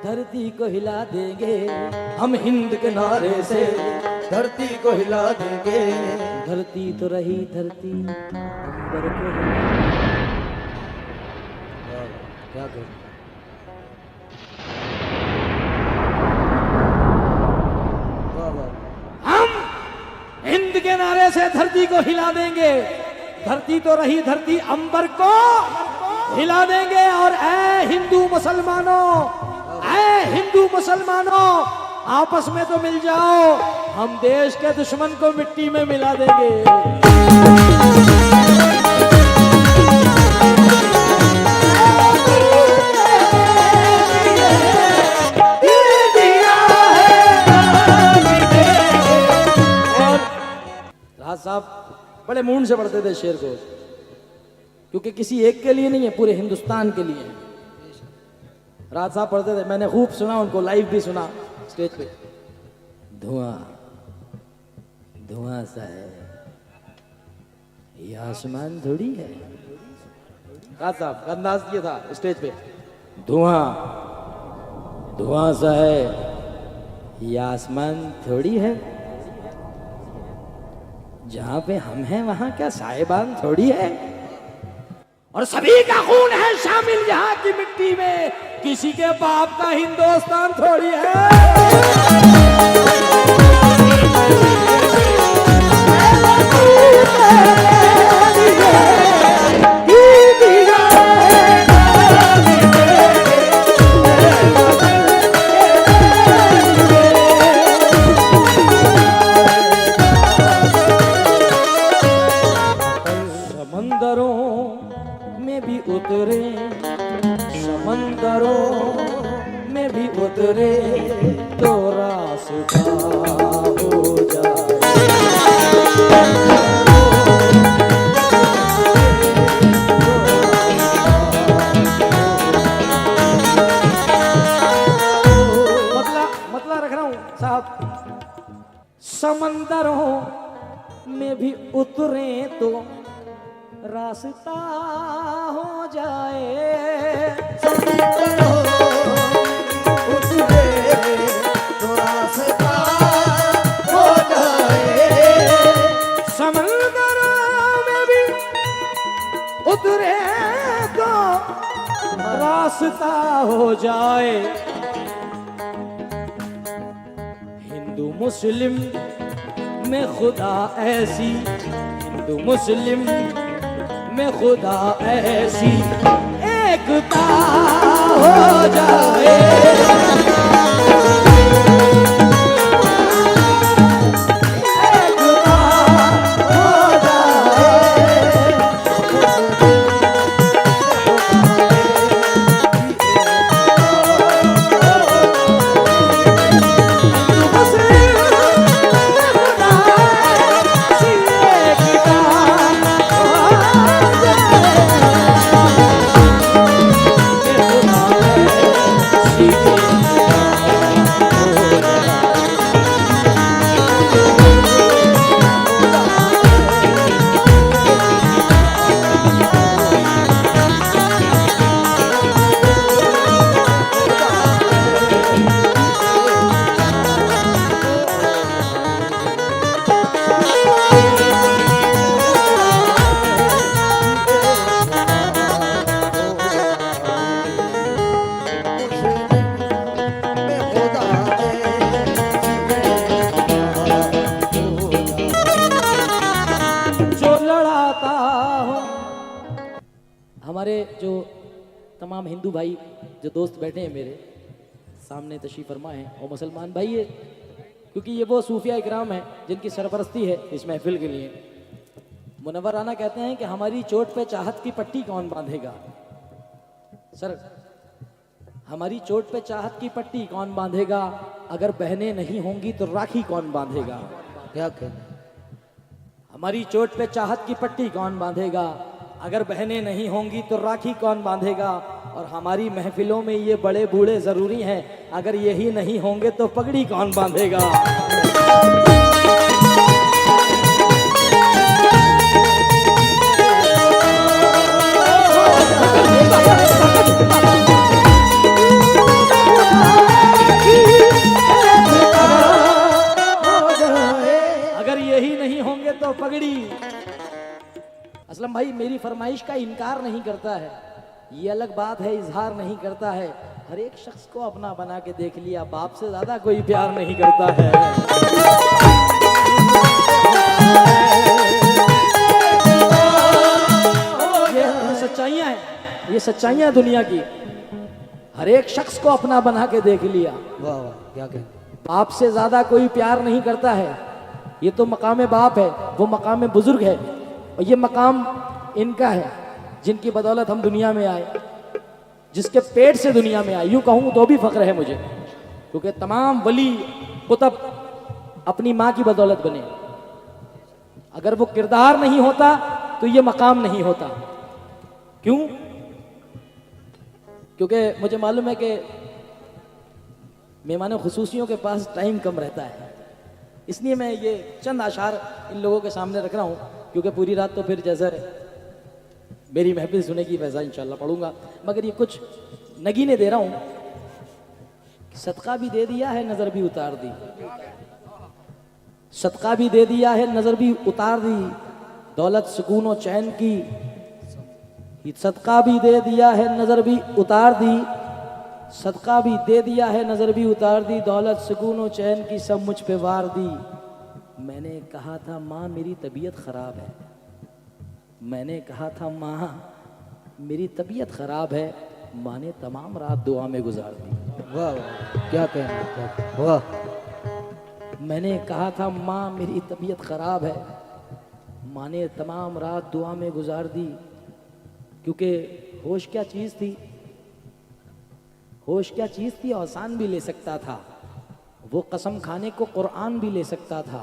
धरती को हिला देंगे हम हिंद के नारे से, धरती को हिला देंगे। धरती तो रही धरती अंबर को हिला। क्या कर हम हिंद के नारे से धरती को हिला देंगे, धरती तो रही धरती अंबर को हिला देंगे। और ऐ हिंदू मुसलमानों, ऐ हिंदू मुसलमानों, आपस में तो मिल जाओ, हम देश के दुश्मन को मिट्टी में मिला देंगे। राज साहब बड़े मूड से पढ़ते थे शेर को, क्योंकि किसी एक के लिए नहीं है, पूरे हिंदुस्तान के लिए। राज साहब पढ़ते थे, मैंने खूब सुना उनको, लाइव भी सुना स्टेज पे। धुआं धुआं सा है ये आसमान थोड़ी है। राज साहब का अंदाज ये था स्टेज पे, धुआं धुआं सा है ये आसमान थोड़ी है, जहां पे हम हैं वहां क्या साहिबान थोड़ी है। और सभी का खून है शामिल यहाँ की मिट्टी में, किसी के बाप का हिंदुस्तान थोड़ी है। उतरे समंदरों में भी उतरे तो रास्ता हो जाए। मतलब रख रहा हूं साहब, समंदरों में भी उतरे तो रास्ता हो जाए। समंदरों उतरे तो रास्ता हो जाए। समंदरों में भी उतरे तो रास्ता हो जाए। हिंदू मुस्लिम में खुदा ऐसी, हिंदू मुस्लिम में खुदा ऐसी एकता हो जाए। हमारे जो तमाम हिंदू भाई जो दोस्त बैठे हैं मेरे सामने तशरीफ फरमा हैं, और मुसलमान भाई है, क्योंकि ये वो सूफिया इकराम है जिनकी सरपरस्ती है इस महफिल के लिए। मुनव्वर राना कहते हैं कि हमारी चोट पे चाहत की पट्टी कौन बांधेगा। सर, हमारी चोट पे चाहत की पट्टी कौन बांधेगा, अगर बहनें नहीं होंगी तो राखी कौन बांधेगा। क्या कहना, हमारी चोट पे चाहत की पट्टी कौन बांधेगा, अगर बहनें नहीं होंगी तो राखी कौन बांधेगा। और हमारी महफिलों में ये बड़े बूढ़े जरूरी हैं, अगर यही नहीं होंगे तो पगड़ी कौन बांधेगा। पगड़ी। असलम भाई मेरी फरमाइश का इनकार नहीं करता है, ये अलग बात है इजहार नहीं करता है। हर एक शख्स को अपना बना के देख लिया, बाप से ज्यादा कोई प्यार नहीं करता है। ये सच्चाइयां हैं, ये सच्चाइयां दुनिया की। हर एक शख्स को अपना बना के देख लिया, वाह वाह क्या कहें। बाप से ज्यादा कोई प्यार नहीं करता है। ये तो मकाम बाप है, वो मकाम बुजुर्ग है, और ये मकाम इनका है जिनकी बदौलत हम दुनिया में आए, जिसके पेट से दुनिया में आए। यूं कहूं तो भी फख्र है मुझे, क्योंकि तमाम वली कुतब अपनी माँ की बदौलत बने। अगर वो किरदार नहीं होता तो ये मकाम नहीं होता। क्यों? क्योंकि मुझे मालूम है कि मेहमान खुसूसियों के पास टाइम कम रहता है, इसलिए मैं ये चंद आशार इन लोगों के सामने रख रहा हूँ, क्योंकि पूरी रात तो फिर जैसा मेरी महफिल सुनेगी वैसा इंशाल्लाह पढ़ूंगा। मगर ये कुछ नगीने दे रहा हूँ, सदका भी दे दिया है नजर भी उतार दी, सदका भी दे दिया है नजर भी उतार दी, दौलत सुकून और चैन की सदका भी दे दिया है नजर भी उतार दी, सदका भी दे दिया है नजर भी उतार दी, दौलत सुकून और चैन की सब मुझ पे वार दी। मैंने कहा था माँ मेरी तबीयत खराब है, मैंने कहा था माँ मेरी तबीयत खराब है, माँ ने तमाम रात दुआ में गुजार दी। वाह वाह क्या कहें, वाह। मैंने कहा था माँ मेरी तबीयत खराब है, माँ ने तमाम रात दुआ में गुजार दी। क्योंकि होश क्या चीज़ थी, होश क्या चीज़ थी, औसान भी ले सकता था, वो कसम खाने को कुरान भी ले सकता था।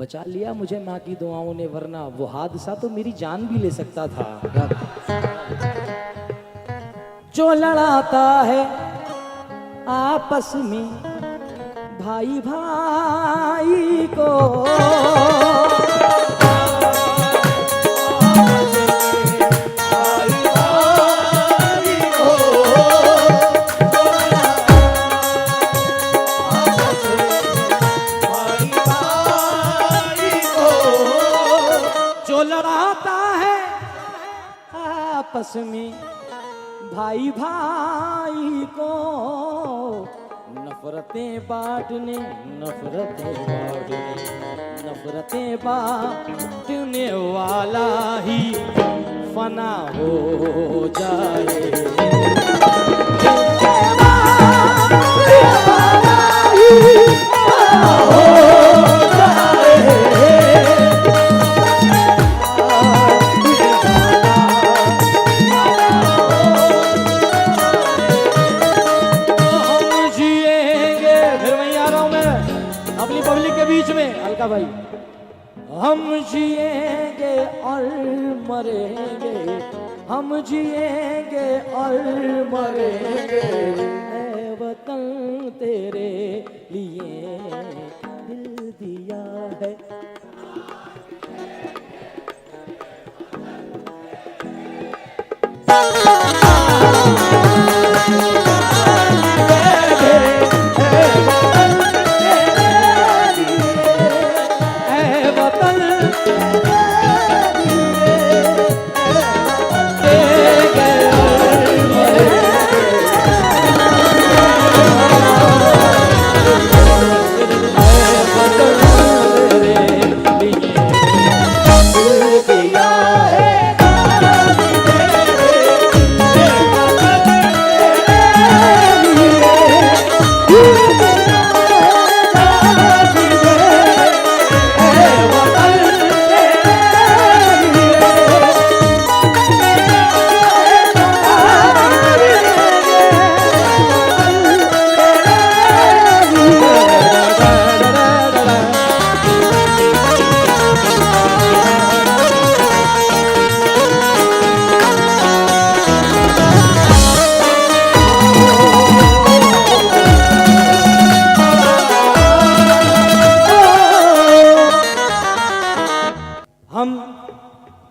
बचा लिया मुझे माँ की दुआओं ने, वरना वो हादसा तो मेरी जान भी ले सकता था। जो लड़ाता है आपस में भाई भाई को, आपस में भाई भाई को, नफरतें बांटने नफरतें बांटने वाला ही फना हो जाए। भाई हम जिएंगे और मरेंगे, हम जिएंगे और मरेंगे, ऐ वतन तेरे लिए दिल दिया है।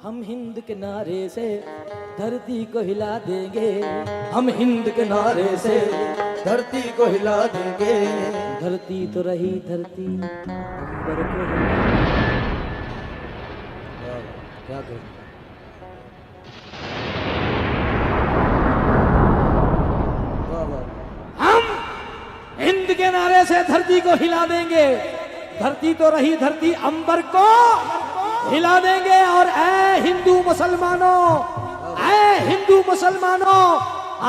हम हिंद के नारे से धरती को हिला देंगे, हम हिंद के नारे से धरती को हिला देंगे। धरती तो रही धरती अंबर को हिला, क्या कहना वाह वाह हम हिंद के नारे से धरती को हिला देंगे। धरती तो रही धरती, अंबर को हिला देंगे। और ऐ हिंदू मुसलमानों, ऐ हिंदू मुसलमानों,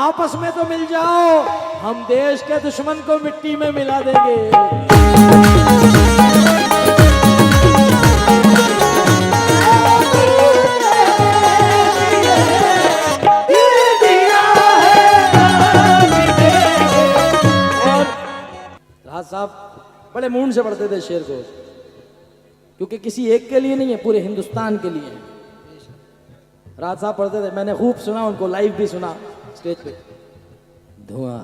आपस में तो मिल जाओ, हम देश के दुश्मन को मिट्टी में मिला देंगे। राज साहब बड़े मूड से पढ़ते थे शेर को, क्योंकि किसी एक के लिए नहीं है, पूरे हिंदुस्तान के लिए है। राज साहब पढ़ते थे, मैंने खूब सुना उनको, लाइव भी सुना स्टेज पे। धुआं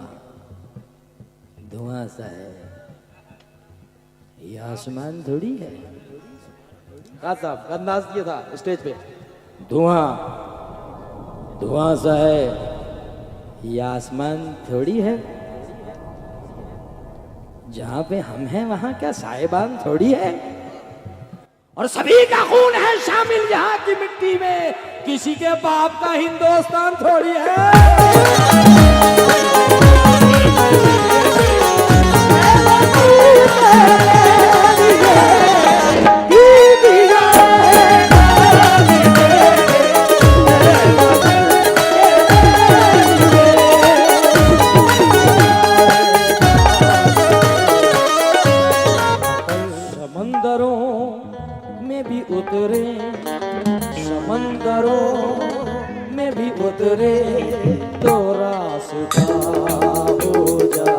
धुआं सा है, ये आसमान थोड़ी है। राज साहब का अंदाज ये था स्टेज पे, धुआं धुआं सा है, ये आसमान थोड़ी है। जहां पे हम हैं वहां क्या साहिबान थोड़ी है। और सभी का खून है शामिल यहाँ की मिट्टी में, किसी के बाप का हिंदुस्तान थोड़ी है। समंदरों में भी उतरे, समंदरों में भी उतरे तो रास्ता हो जाए।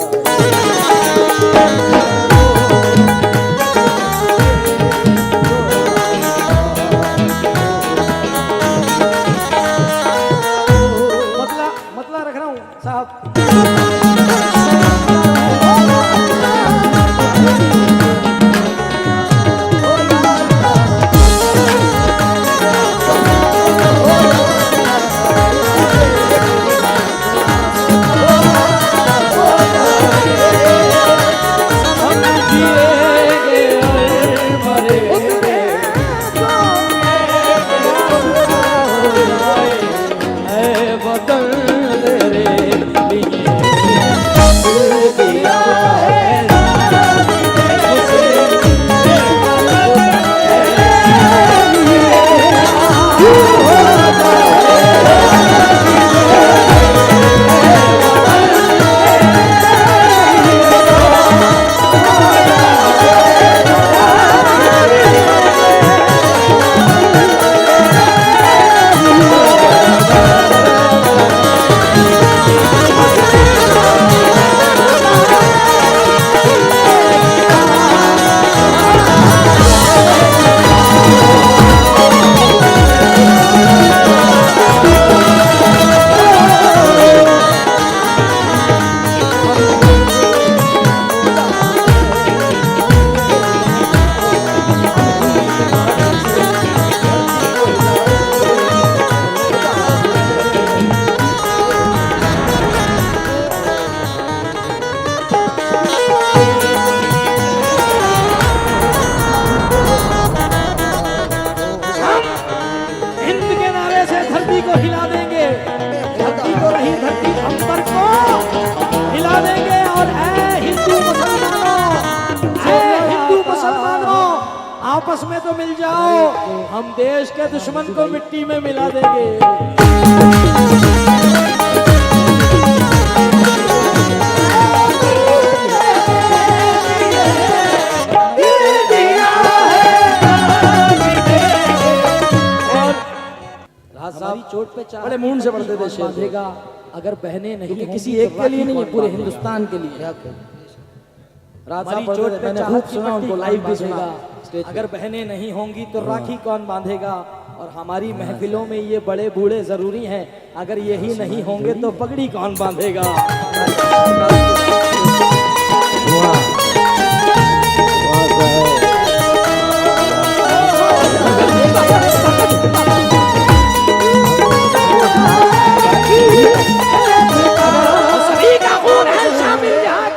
मतला रख रहा हूँ साहब। को हिला देंगे, धरती को रही धरती अंबर को हिला देंगे। और ऐ हिंदू मुसलमानों, ऐ हिंदू मुसलमानों, आपस में तो मिल जाओ, हम देश के दुश्मन को मिट्टी में मिला देंगे। हमारी चोट पे बड़े मूड से पढ़ते थे शेर बांधेगा, अगर बहने नहीं, क्योंकि किसी एक के लिए नहीं है, पूरे हिंदुस्तान के लिए। रात साहब पढ़ते थे, मैंने खूब सुना उनको, लाइव भी सुना। अगर बहनें नहीं होंगी तो राखी कौन बांधेगा। और हमारी महफिलों में ये बड़े बूढ़े जरूरी हैं, अगर यही नहीं होंगे तो पगड़ी कौन बांधेगा।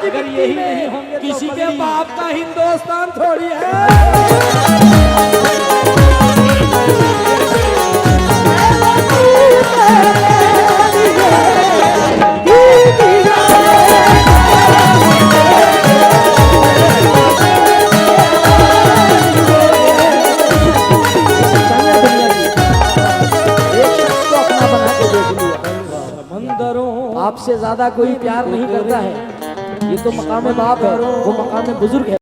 अगर यही नहीं होंगे किसी के बाप का हिंदुस्तान थोड़ी है। सच्चाइयां दुनिया की। एक शख्स को अपना बना के देख लिया। मंदरों आपसे ज्यादा कोई प्यार नहीं करता है। ये तो मकाम बाप है, वो मकाम बुजुर्ग है।